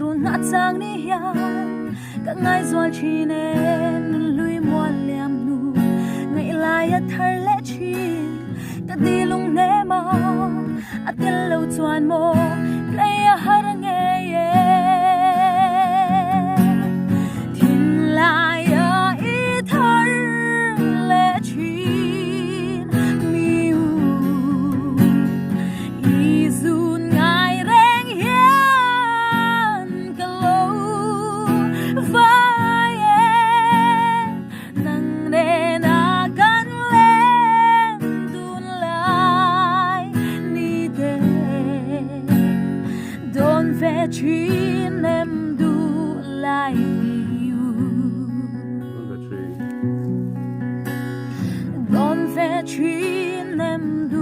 run na chang ni hian ka ngai zual thinen lui mual liam nu ngai lai a thar le thin ka dilung ne ma atil lo chuan mo play a har nge ye thin lai a I thar le thin mi u I zun ngai reng hian ka lo vai nang ne na kan len dun lai ni de don ve chin em du lai you don ve chin em du